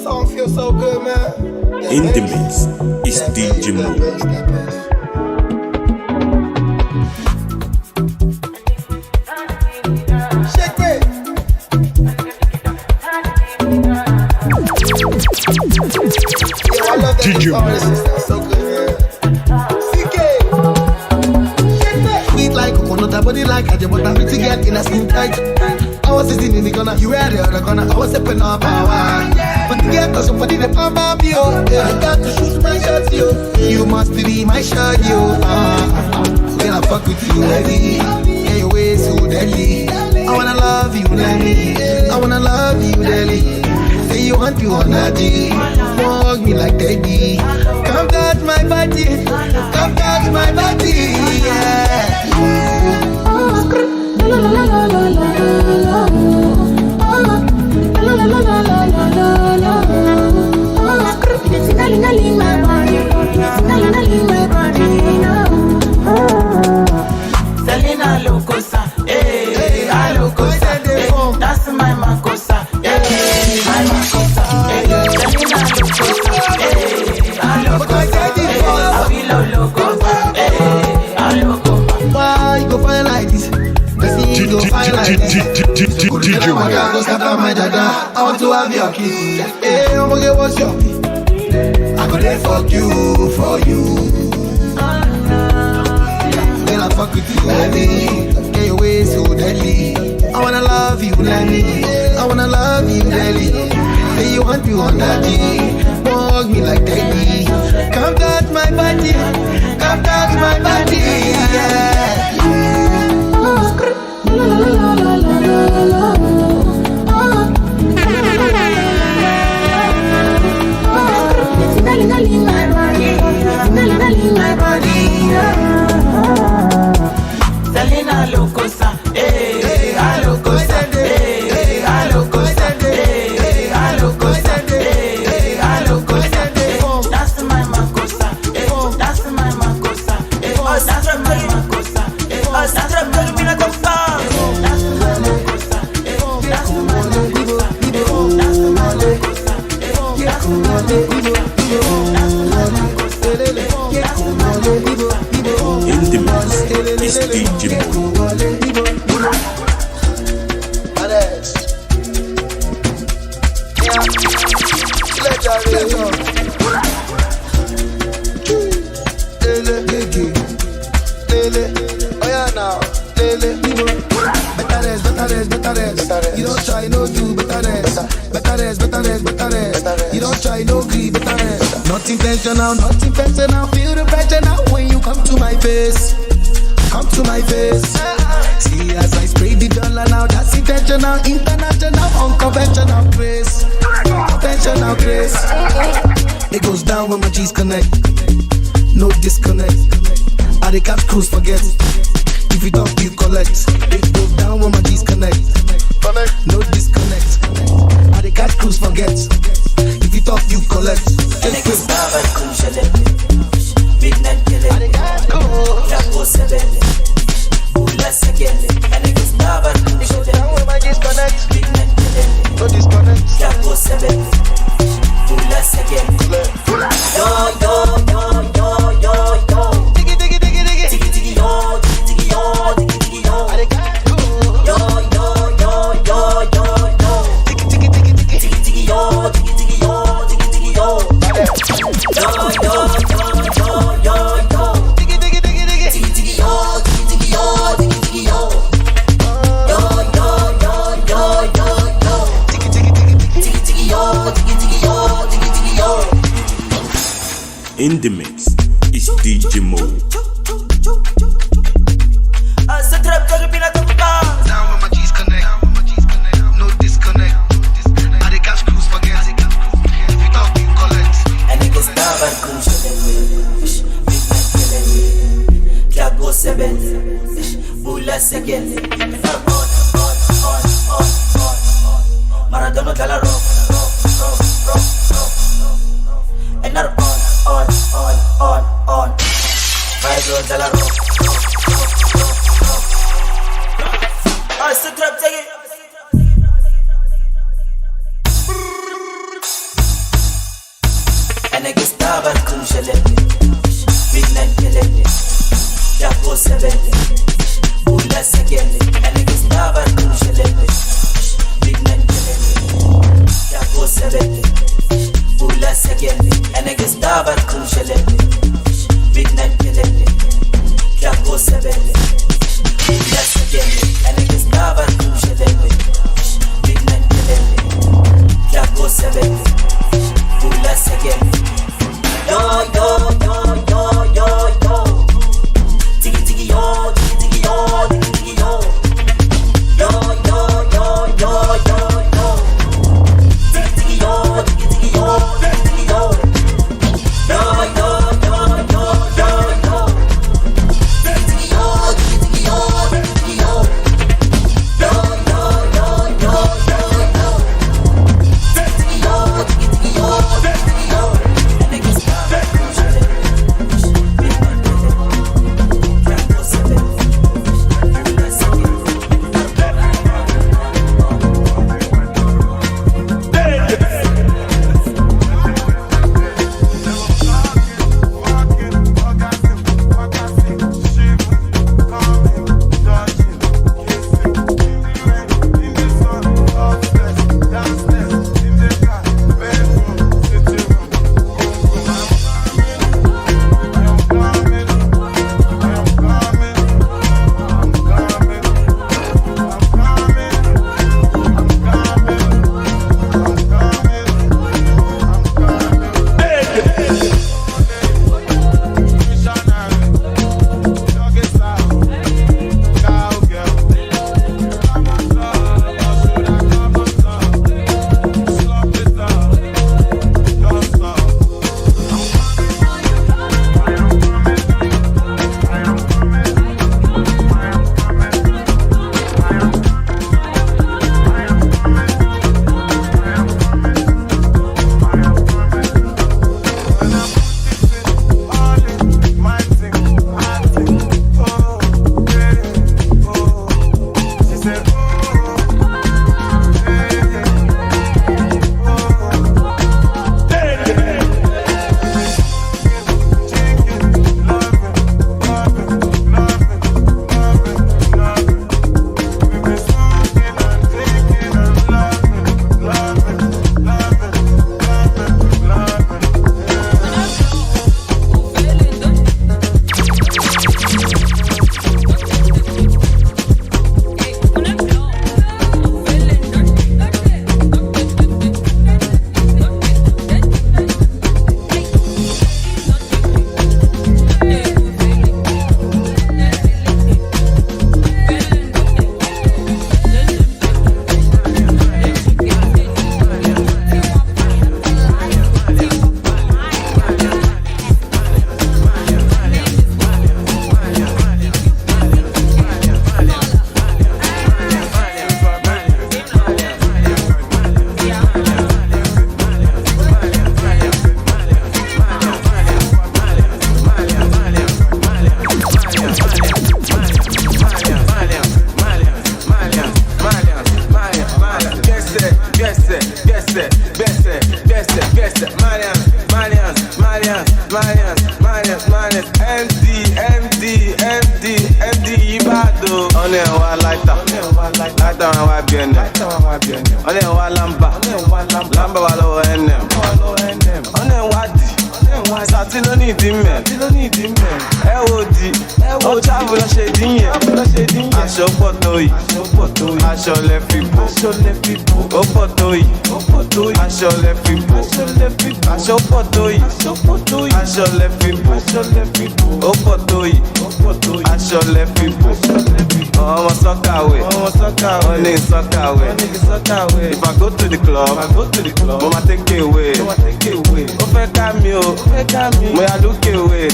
song feels so good, man. In the mix is DJ Mo. Shake it. Yo, I love that DJ Mo. this is so good, man. CK. Sweet like coconut, body like a but I'm pretty girl in a skin tight. I was sitting in the corner, you were the other corner. I was stepping up power. But the girl cause somebody the palm up you. I got to shoot my shots, you. You must be my shot, you. Girl, I fuck with you, lady. Yeah, your way so deadly. I wanna love you, lady. I wanna love you, lady. Say you want you on a G. Walk me like daddy. Come touch my body. Come touch my body. Yeah. La la la la la la la la la la la la. Signaling my body, signaling my body. Selena Locosa, eh, Locosa, that's my Macosa, eh, my Macosa, eh, Selena Locosa, Locosa, Locosa, Why you go find like this? You go find like this. DJ Mo. I want to have your kiss. Hey, I'm gonna get what's your kiss. I go there fuck you, for you. Then I fuck with you, lady. Hey, your way so deadly. I wanna love you, lady. I wanna love you, lady. Say you want you on that G. Walk me like daddy. Come touch my body. Come touch my body. Yeah. La la la la la la la. Signaling my body, signaling my body. Selena Locosa, eh, Locosa, eh, Locosa, eh, Locosa, eh, Locosa, that's my Macosa, eh, that's my Macosa, eh, that's my Macosa, eh, that's my Macosa, that's my Macosa, eh, that's my Macosa, that's my Macosa, that's my In the mix is DJ Mo. You don't try no do better. You don't try no greed better. Not intentional. Feel the pressure now when you come to my face. Come to my face. See as I spray the dollar now, that's intentional, international, unconventional grace. Conventional grace. It goes down when my G's connect. No disconnect. I the catch cruise forget. If you don't, you collect. It goes down when my G's connect. No disconnect. I the catch cruise forget. If you talk, you collect. Midnight killing, Jago 7, Ulas again, and it is never Disconnect. Midnight killing, No disconnect. Jago 7, Ulas again. Yo, yo, yo, yo, yo, yo. Diggy, diggy, diggy, diggy. Diggy, diggy, yo, diggy, diggy, yo, diggy, diggy, yo. I the catch cool. Yo, yo, yo, yo, yo, yo. Diggy, diggy, diggy, diggy. Diggy, diggy, yo, diggy, diggy, yo, diggy, diggy, yo. Yo, yo, yo, yo, yo, yo. Diggy, diggy, diggy, diggy. Diggy, diggy, yo, diggy, diggy, yo, diggy, diggy, yo. Yo, yo, yo, yo, yo, yo. Diggy, diggy, diggy, diggy. Diggy, diggy, yo, diggy, diggy, yo, diggy, diggy, yo. In the mix is DJ Mo. Se trap to repeat at the bar. Down when my G's connect. No disconnect. I the catch cruise forget. If you talk, you collect. And it gets down by crucial. Jago 7, Ulas again. Maradona dalla rock. And not on. Five roads dalla rock. I still trap take it. sebele, ula segele, eneke stava kushelele, big man kelele, yako sebele, ula segele, eneke stava kushelele, big man kelele, yako sebele, ula segele, eneke stava kushelele, big man kelele, yako sebele, ula segele, yo yo yo yo yo yo. Tiki yo, tiki yo, tiki yo, yo yo yo yo yo yo, tiki yo, tiki yo, tiki yo, yo yo yo yo yo yo, tiki yo, tiki yo, tiki yo, yo yo yo yo yo yo, tiki yo, tiki yo, tiki yo, and it gets if I go to the club, mama take it away. Ó fẹ́ ká mi o, mo yà look away.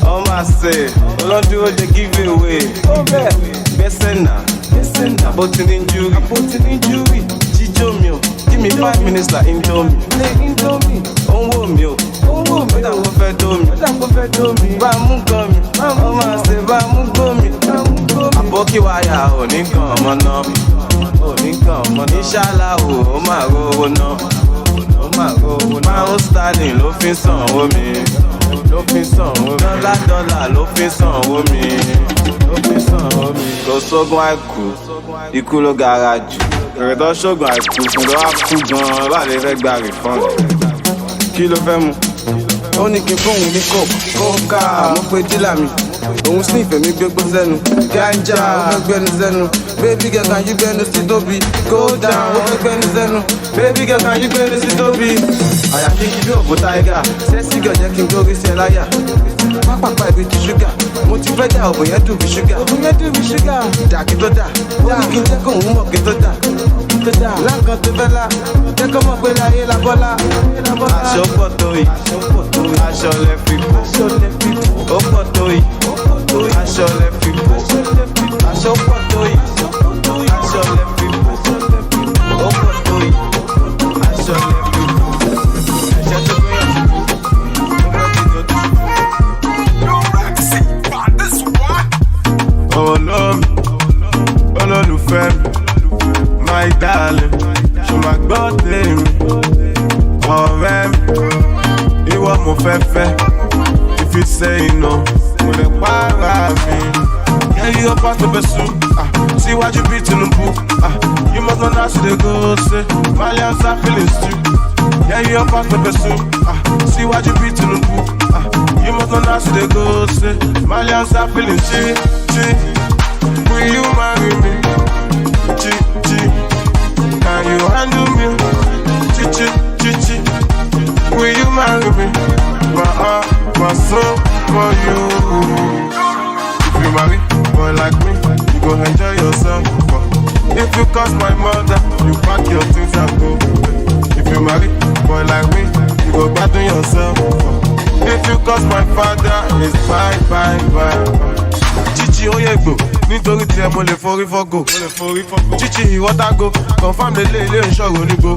All my say, olódúró dey give away. Gbèsè náà, àbótí ní injury. Jíjó mi o, give me 5 minutes like Indomie. Ó ń wò mí o, ó dà kó fẹ́ dó mi. Bá a mú gan mi, ó máa ṣe bá a mú gbó mi. Àbókí wáyà ò ní kàn ọmọ náà. Inshallah ó máa rówó náà. Pound sterling ló fi ń sanwó mi. ló fi sanwó mi. Dọ́là ló fi sanwó mi. Ló fi sanwó mi. Kò sógun àìkú, ikú ló gara jù. Èrè tó ṣògùn àìkú fún ló wá kú gan-an bá lè fẹ́ gba refund. Kí ló fẹ́ mu? Ó ní kí n fóun ní kóká. Mo pe dílà mi, òun sì ìfẹ́ mi gbégbó sẹ́nu. Ganja, ó fẹ́ gbẹ́nu sẹ́nu. Baby girl, can you gbẹ́nu sí tóbi? Go down, ó fẹ́ gbẹ́nu sẹ́nu. Baby girl, can you gbẹ́nu sí tóbi? Àyà kí n bí òkú táyégà. Sẹ́sì girl jẹ́ kí n gbórí sí ẹ láyà. Pápápá ibi ti ṣúgà. Mo ti fẹ́ dà òbò yẹn dùn bí ṣúgà. Òbò yẹn dùn bí ṣúgà. Dà kí tó dà. Ó ní kí n jẹ́ kó òun mọ̀ kí tó dà. Láǹkan tó fẹ́ la. Jẹ́ kó mọ̀ pé láyé la bọ́lá. Aṣọ pọ̀ tó yìí. Aṣọ lẹ fi kú. Ó pọ̀ tó yìí. Aṣọ lẹ fi kú. Aṣọ pọ̀ tó yìí. Aṣọ lẹ fi kú. Ó pọ̀ tó yìí. Aṣọ lẹ fi kú. Ẹ̀ṣẹ̀ tó gbé yàn. Olólùfẹ́ mi, my darling, ṣo máa gbọ́ tèmi, ọ̀rẹ́ mi, ìwọ mo fẹ́ fẹ́, if you say no, mo lè para mi. Yeah, you up to pursue, síwájú bí Tinubu, you must know how to dey go, say, Malians are feelings too. Yeah, you up to pursue, síwájú bí Tinubu, you must know how to dey go, say, Malians are feelings too. Will you marry me? Can you handle me? Will you marry me? My heart, my soul for you. If you marry boy like me, you go enjoy yourself. If you cost my mother, you pack your things and go. If you marry boy like me, you go battle yourself. If you cost my father, it's bye. Chichi oyegbo, nítorí tí ẹ mo lè forí fọ́gò. Chichi ìwọ́tàgò, confam lélẹ̀ ilé ìṣòro nígbò.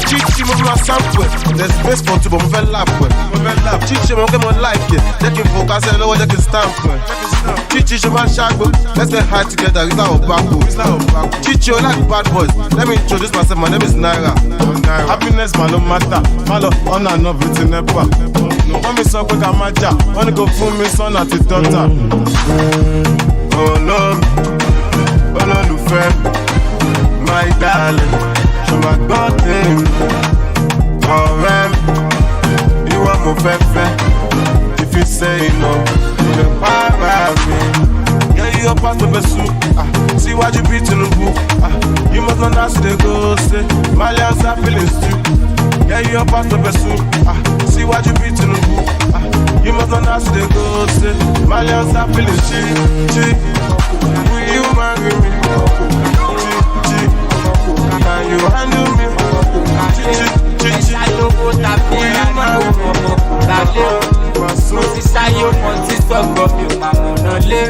Chichi mo máa sample ẹ̀, there's space for two but mo fẹ́ lap ẹ̀. Chichi mo kẹ́ mo like ẹ̀, jẹ́ kí n fò kásẹ̀ lọ́wọ́ jẹ́ kí n stamp ẹ̀. Chichi ṣe máa ṣàgbó, let's get high together, rí láwọ̀ gbàgbó. Chichi o like bad boys, let me introduce myself, my name is Naira. Happiness ma no matter, má lọ ọ̀nà àná bíi ti NEPA. Wọ́n mi sọ pé ká má jà, wọ́n ní kò fún mi son àti daughter. Olólùfẹ́ my darling, ṣo máa gbọ́ tèmi, ọ̀rẹ́ mi, ìwọ mo fẹ́ fẹ́, if you say no, mo lè para mi. Yeah, you up to pursue, síwájú bí Tinubu, you must know how to dey go, say, Malians are feelings too. Yeah, you up to pursue, síwájú bí Tinubu, you must know how to dey go, say, Malians are feelings too. Will you marry me? Can you handle me? Ẹ̀ṣá lówó tàbí ariwo ọmọ kùrálé. Mo ti sáyé ọmọ tí sọ̀gbọ́n mi ò máa mọ̀nà lé.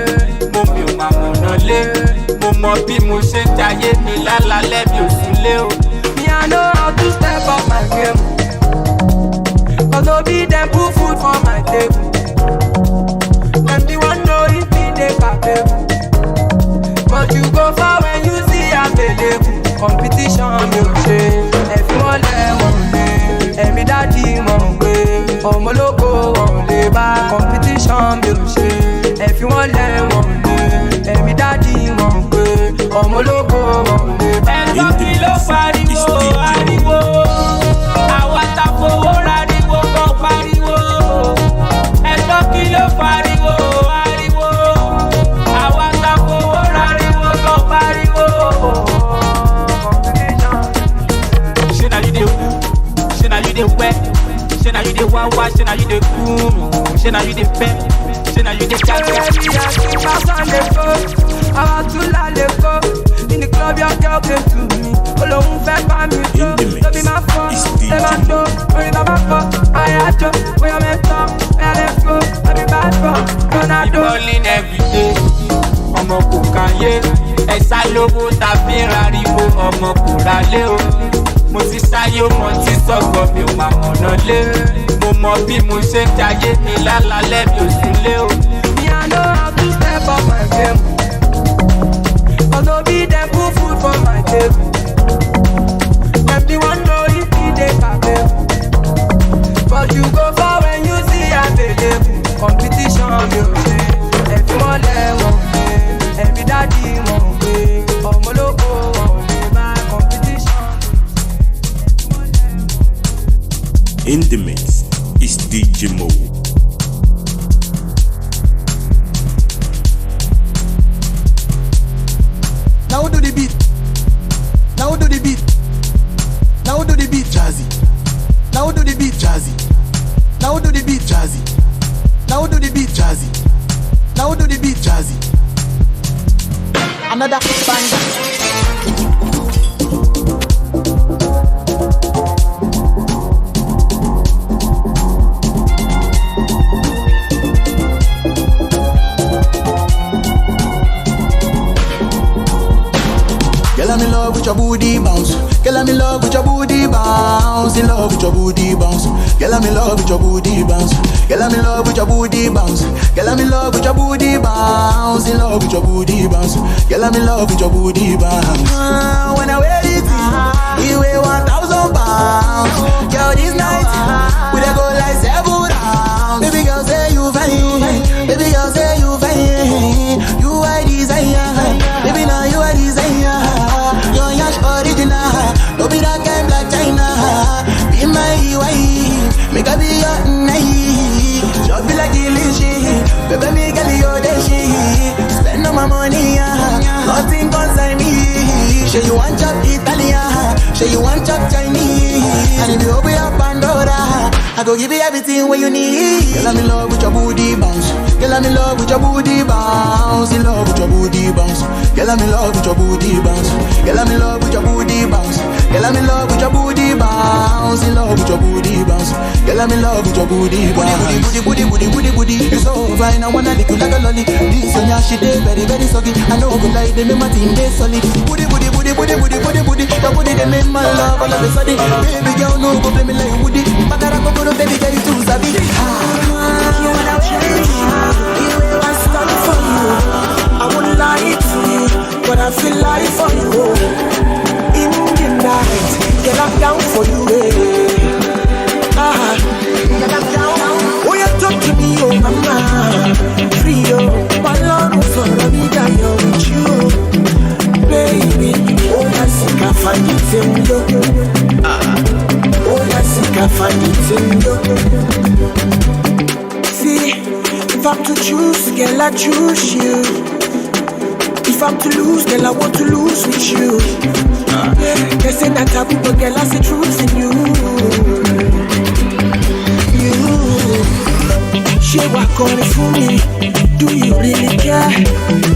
Mi ò máa mọ̀nà lé. Mo mọ bí mo ṣe ń jayé mi lálálẹ́ mi ò súnlé o. Me, I know how to step up my game. Cause no be them put food for my table. Them the one know if me they capable. But you go far when you see available. Competition mi ò ṣe. Ẹ̀fí wọn lẹ̀ wọ̀n lé. Ẹ̀mí dájí mọ̀ pé ọmọ ológo wọ̀n lè bá. Competition mi ò ṣe. Ẹ̀fí wọn lẹ̀ wọ̀n lé. Ẹ̀mí dájí mọ̀ pé ọmọ ológo wọ̀n lè bá. Ẹ̀gbọ́n kí ló pariwo ariwo? Àwa ta fowó rariwo kan pariwo. Ẹ̀gbọ́n kí ló pariwo ariwo? Àwa ta fowó rariwo kan pariwo. Ṣé na you dey woo? Ṣé na you dey wẹ́? Ṣé na you dey wáwá? Ṣé na you dey kúrú? Ṣé na you dey fẹ́? Ṣé na you dey jáde? In the club, your girl came to me. Olóhùn fẹ́ bá mi jó. Tóbi máa fọ́, ṣé máa jó? Orin bàbá kọ́, àyájọ́. Bóyá mẹ́tọ́, bóyá lẹ́fọ́. Ẹbí bá fọ́, Ronaldo. Rolling everyday, ọmọ kò káyé. Ẹ̀ṣá lówó tàbí rariwo, ọmọ kò rálé o. Mo ti sáyé ọmọ tí sọ̀gbọ́n mi ò máa mọ̀nà lé. Mo mọ bí mo ṣe ń jayé mi lálálẹ́ mi ò súnlé o. Me, I know how to step up my game. Cause no be them put food for my table. Them the one know if me they capable. But you go far when you see In the mix is DJ Mo. Now do the beat. Now do the beat. Now do the beat jazzy. Now do the beat jazzy. Now do the beat jazzy. Now do the beat jazzy. Now do the beat jazzy. Another banger. Girl, I'm in love with your booty bounce. Girl, I'm in love with your booty bounce. In love with your booty bounce. Girl, I'm in love with your booty bounce. Girl, I'm in love with your booty bounce. Girl, I'm in love with your booty bounce. In love with your booty bounce. Girl, I'm in love with your booty bounce. When I wear it, you weigh 1,000 pounds. Girl, this night we dey go like 7 rounds. Baby girl, say you fine. Baby girl, say you fine. You are desire. Baby, now you are desire. Your yash original. Don't be that kind black China. Be my wife. Make her be your night. Just be like delicious. Baby, me girl, you're the shit. Spend all my money, nothing concern me. Say you want chop Italian. Say you want chop Chinese. And if you open up Pandora, I go give you everything what you need. Girl, I'm in love with your booty bounce. Girl, I'm in love with your booty bounce. In love with your booty bounce. Girl, I'm in love with your booty bounce. Girl, I'm in love with your booty bounce. Girl, I'm in love with your booty bounce. In love with your booty bounce. Girl, I'm in love with your booty bounce. Booty. You so fine, I wanna lick you like a lolly. This on your shit, they very, very soggy. I know good like them in my team, they solid. Booty. Your booty, they make my love all of a sudden. Baby girl, no go play me like Woody. Bakara go go, baby girl, you too savvy. You wanna change? I stand for you. I won't lie to you, but I feel like for you. In the night, girl, I'm down for you. Girl, I'm down. Oh, you talk to me, oh mama. Free, oh, my love for me, that you're with you. Baby, oh, I think I find it in you. Oh, I think I find it in you. See, if I'm to choose, girl, I choose you. If I'm to lose, girl, I want to lose with you. They say that taboo, but girl, I see truth in you. She walk on it for me. Do you really care?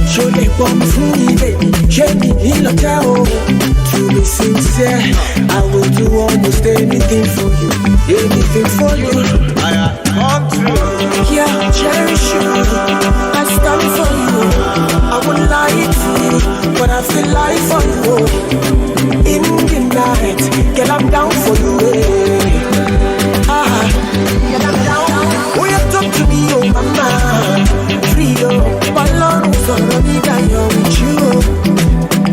Show me bomb for me, baby. Show me in the tower. To be sincere, I will do almost anything for you. Anything for you. I come true. Yeah, cherish you. I stand for you. I won't lie to you, but I feel like for you. In the night, girl, I'm down for you. Girl, I'm down. Oh, you talk to me, oh mama. Free, oh, my love for me, that you're with you.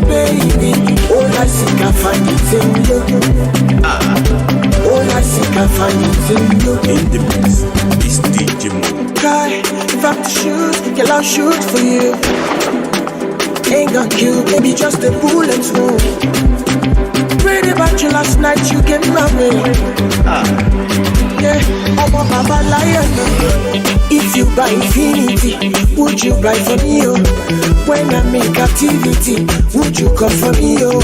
Baby, all I seek, I find it in you. All I seek, I find it in you. In the mix is DJ Mo. Guy, if I'm to shoot, girl, I'll shoot for you. Ain't gonna kill, baby, just a bullet wound. Read about you last night, you get married. Yeah, I'm a Baba Lion. If you buy infinity, would you buy for me, oh? When I make activity, would you come for me, oh?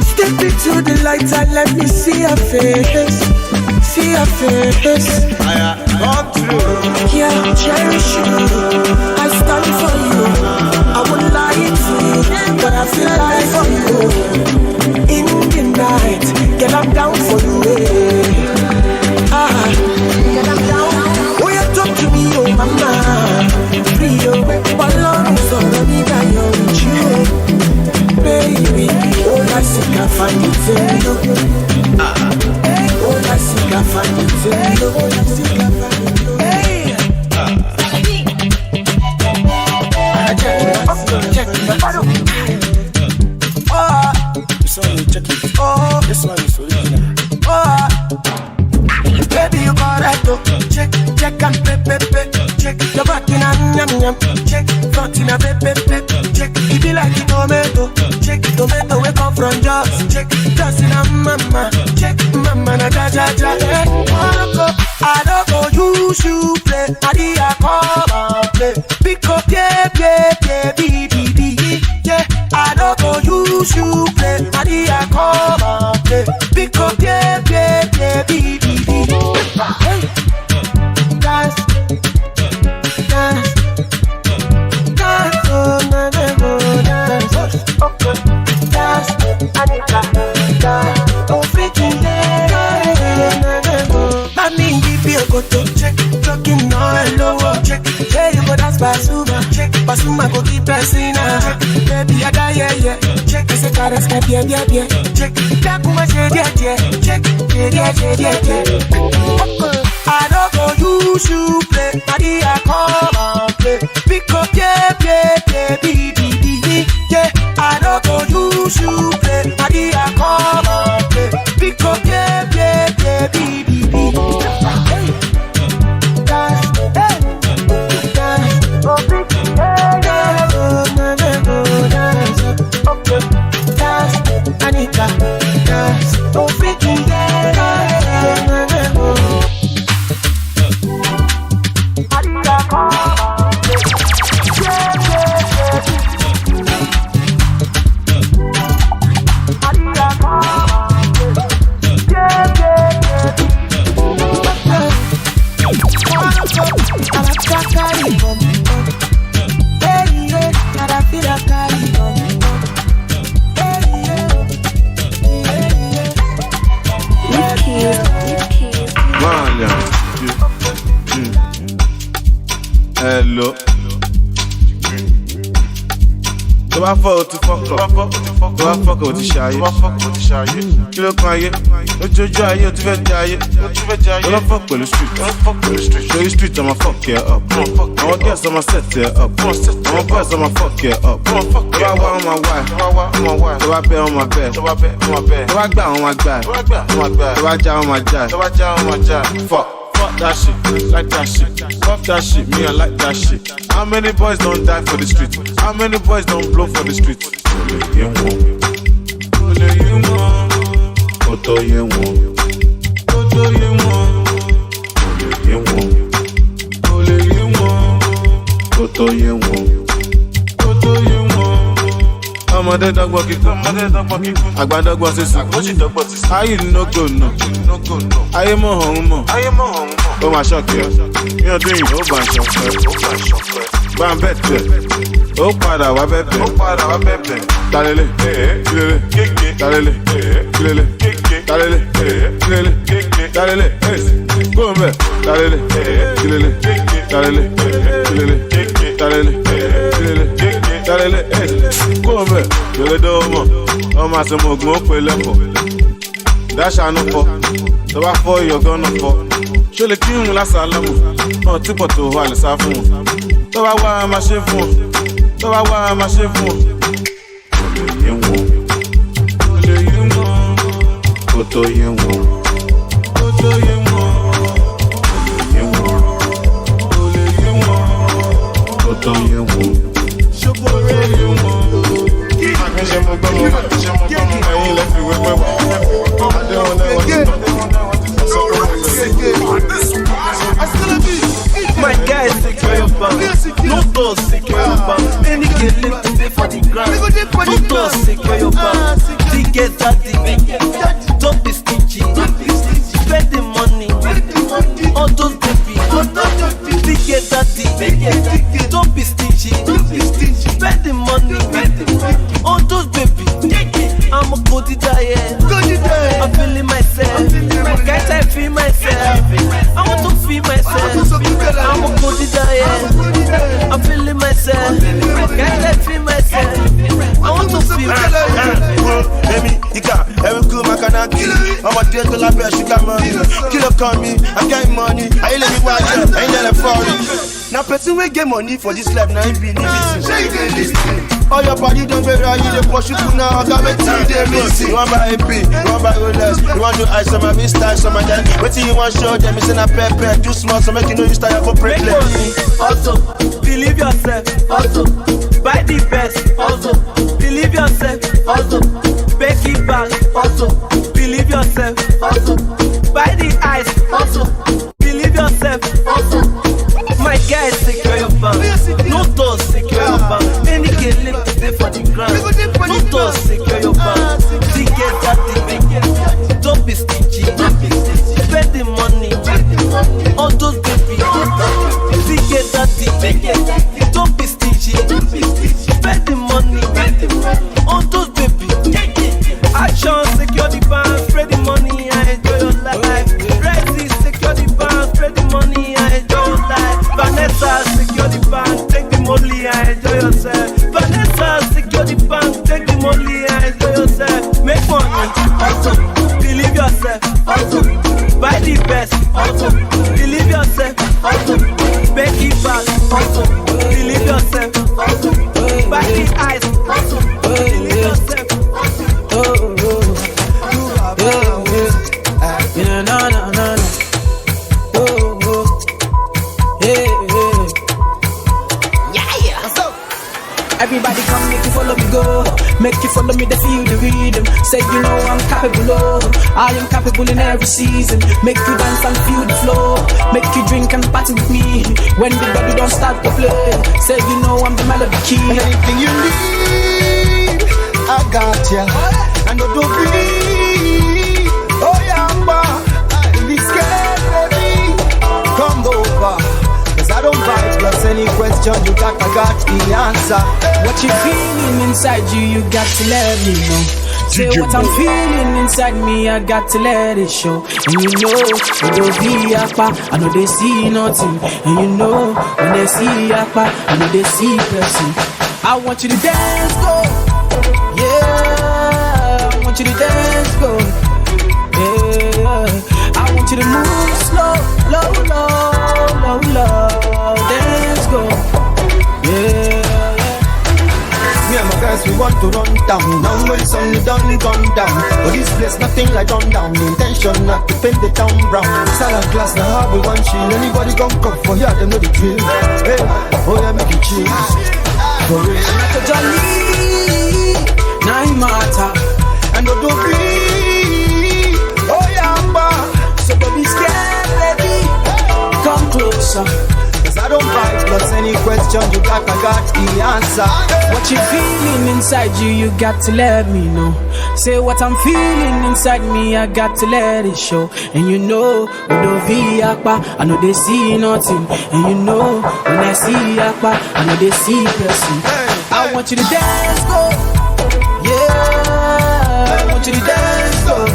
Step into the light and let me see your face. See your face. I come true. Yeah, cherish you. I stand for you. I won't lie to you, but I feel like for you. In the night, girl, I'm down for you. Girl, I'm down. Oh, you talk to me, oh mama. Free, oh, my love is on me, that you're with you. Baby, all I seek, I find it in you. All I seek, I find it in you. All I seek, I find it in you. Check oh, this one is original. Oh, baby, you correct, oh. Check and pep, check. Your back in a yum, check. Front in a pep, check. It be like a tomato, check. Tomato we come from Jaws, check. Just in a mama, check. Mama wanna cha-cha-cha, I don't go use you play, Maria come and play. Pick up, yeah, yeah, I don't go use you play, Maria come and play. Pick up, yeah, hey, dance, oh, na na go dance, okay, dance, Anita, dance, oh, freaking dance, na na go. Mami, give me a go to check, talking no hello, check. Yeah, you go dance Pasuma, check. Pasuma go keep pressing, check. Baby, I die, yeah, check. I say caress my yeah, check. Dakuma, yeah, check. Yeah. I don't go use you play, Maria come and play. Pick up, yeah, I don't go use you play, Maria come and play. Pick up, yeah, Anita, dance, oh freaky, Hello. Tó bá fọ́ o ti fọ́kọ̀, tó bá fọ́kọ̀ o ti ṣayé. Kí ló kan ayé? Ojojú ayé o ti fẹ́ jẹ ayé. Tó bá fọ́ pẹ̀lú street. Ṣorí street ọmọ fuck ẹ up. Àwọn girls ọmọ set ẹ up. Àwọn boys ọmọ fuck ẹ up. Tó bá wá ọmọ wá. Tó bá bẹ́ ọmọ bẹ́. Tó bá gbà ọmọ gbà. Tó bá já ọmọ já. Fuck that shit, like that shit. Fuck that shit, me I like that shit. How many boys don't die for the street? How many boys don't blow for the street? Ọmọdé dọ́gbọ́n kíkún, àgbà dọ́gbọ́n sísun. Ayé no go no, ayé mọ̀ ọ̀hún mọ̀. Ó máa ṣọ́ọ̀kì ẹ̀, ní ọdún yìí ó bá ń ṣọ́ọ̀kì ẹ̀. Bá ń bẹ̀ tẹ̀, ó padà wá bẹ̀bẹ̀. Talele, kílele, talele, kílele, talele, kílele, talele, kó ń bẹ̀. Talele, kílele, talele, kílele, talele, kílele. Talele, kó ń bẹ̀. Yòlé dọ́wọ́ mọ̀, ọmọ àtọmọ ògùn ó pè lẹ́fọ̀. Dáṣà nù fọ́, tó bá fọ́ ìyọ̀gán nù fọ́. Ṣé lè kí ń lásàlámù? Náà tí pọ̀ tó wà lè sá fún wọn. Tó bá wá máa ṣe fún wọn. Kò lè yé wọn. Kò tó yé wọn. Kò tó yé wọn. Ẹ̀yin lẹ fi wẹ́wẹ́ wá. Adéwọ̀n lẹ́wọ̀n tí my guy secure your bank, no doors secure your bank. Any get left to pay for the ground, no doors secure your bank. Big get daddy, don't be stingy. Spend the money, all those baby. Big get daddy, don't be stingy. Spend the money, all those baby. I'm a goody diet, I'm feeling myself. Can't I feel myself? I want to feel myself. I'm a goody diet, I'm feeling myself. Can't I feel myself? I want to feel myself. Baby, you got every cool man can kill. I'm a deal to la best, you got money. Kill up on me, I got money. I ain't let me watch it, I ain't let it fall. Now person will get money for this life, now ain't believe it. All your body don't be right, you dey push you now. I got me till they miss it. You want buy AP, you want buy Rolex, you want to ice on my wrist, ice on my neck. Wait till you want show them, it's in a pepper. Do small, so make you know you start for break. Also, believe yourself. Also, buy the best. Also, believe yourself. Also, back it back. Also, believe yourself. Also, guys secure your bank. No doors secure your bank. Any girl live to stay for the ground. No doors secure your bank. Ticket that the don't be stingy. Spend the money. All those baby. Ticket that the don't be stingy. Spend the money. All those baby. Action secure the bank. Spread the money and enjoy your life. Rexy secure the bank. Spread the money and enjoy your life. Vanessa secure the bank. Take the money and enjoy yourself. Vanessa secure the bank. Take the money and enjoy yourself. Make money, also believe yourself, also buy the best, also believe yourself, also make it back, also believe yourself, also buy the eyes, also believe yourself. Everybody come, make you follow me go. Make you follow me, they feel the rhythm. Say you know I'm capable of. I am capable in every season. Make you dance and feel the flow. Make you drink and party with me. When the body don't start to play. Say you know I'm the melody key. Anything you need, I got ya. And don't believe. Oh yeah, be scared, baby. Come over. I don't bite, plus any question you got, I got the answer. What you feeling inside you got to let me know. Say what I'm feeling inside me, I got to let it show. And you know, when they see Akpa, I know they see nothing. And you know, when they see Akpa, I know they see person. I want you to dance, go. Yeah, I want you to dance, go. Yeah, I want you to move slow, low, dance, go. Yeah. Me and my guys, we want to run down. Now when sun is done, gone down. But this place, nothing like run down. The intention not to paint the town brown. Salad class, now how we want chill. Anybody gon' come for here, them know the drill. Hey, oh yeah, make it chill. For real. Not a jolly, now it matter. And don't be, oh yeah, so don't be scared, baby. Come closer. I don't bite, plus any question you got, I got the answer. What you feeling inside you got to let me know. Say what I'm feeling inside me, I got to let it show. And you know, when they see Akpa, I know they see nothing. And you know, when I see Akpa, I know they see person. I want you to dance, go. Yeah, I want you to dance, go.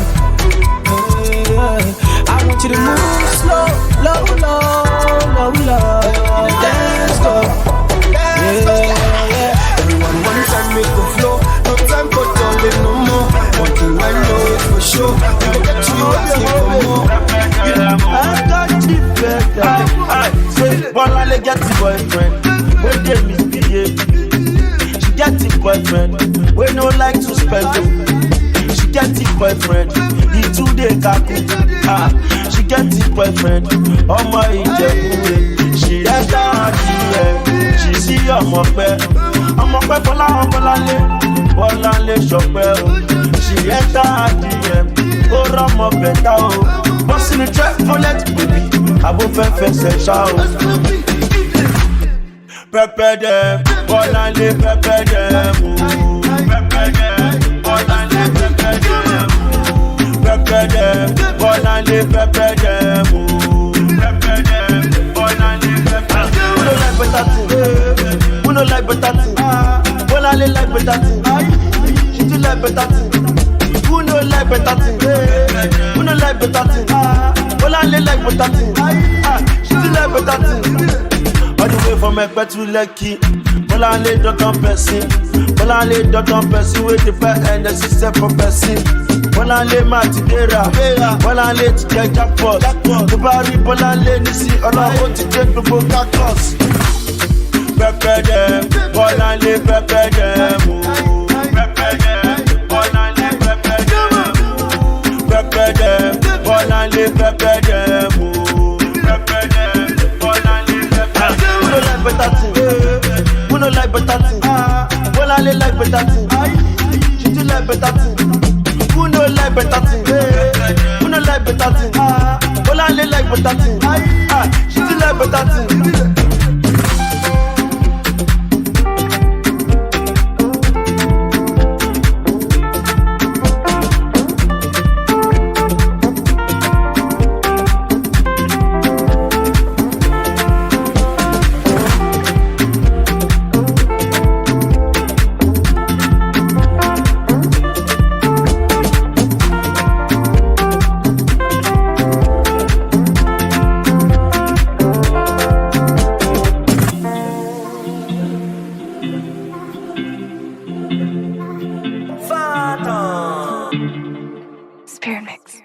Yeah, I want you to move slow, low. Dance, go. Yeah. Everyone one time make the flow. No time for talking no more. One thing I know is for sure. You will get to you asking for more. I got the better. Say, Bola get the boyfriend. When they misbehave, she get the boyfriend. We no like to spend it. She get the boyfriend. He 2 day kaku. She get the boyfriend. Oh my Ijebu. She enter her DM. She see ọmọ pẹ́ Bọ́láńlé ṣọpẹ́ o. She enter her DM. Ó rọ́mọ bẹ̀tà o. Bọ́sì ni Chevrolet baby. Àbò fẹ́ fẹsẹ̀ ṣá o. Pẹpẹ dẹ̀ Bọ́láńlé pẹpẹ dẹ̀ mú. Pẹpẹ dẹ̀ Bọ́láńlé pẹpẹ dẹ̀ mú. Pẹpẹ dẹ̀ Bọ́láńlé pẹpẹ dẹ̀ mú. Pẹpẹ dẹ̀ Bọ́láńlé pẹpẹ dẹ̀ mú. Who no like better thing? Who no like better thing? Bọ́láńlé like better thing. She do like better thing. Who no like better thing? Who no like better thing? Bọ́láńlé like better thing. She do like better thing. All the way from Ekpe to Lekki. Bọ́láńlé dọ́kan person. Bọ́láńlé dọ́kan person wey dey fair and the system for person. Bọ́láńlé máa ti dẹ́ra. Bọ́láńlé ti jẹ jackpot. Tó bá rí Bọ́láńlé nísì ọlọ́wọ́ ti dé gbogbo cactus. Pẹpẹ dẹ̀ Bọ́láńlé pẹpẹ dẹ̀ mú. Pẹpẹ dẹ̀ Bọ́láńlé pẹpẹ dẹ̀ mú. Pẹpẹ dẹ̀ Bọ́láńlé pẹpẹ dẹ̀ mú. Pẹpẹ dẹ̀ Bọ́láńlé pẹpẹ dẹ̀ mú. Who no like better thing? Who no like better thing? Bọ́láńlé like better thing. She do like better thing. Who no like better thing? Who no like better thing? Bọ́láńlé like better thing. She do like better thing. Pyramid Mix.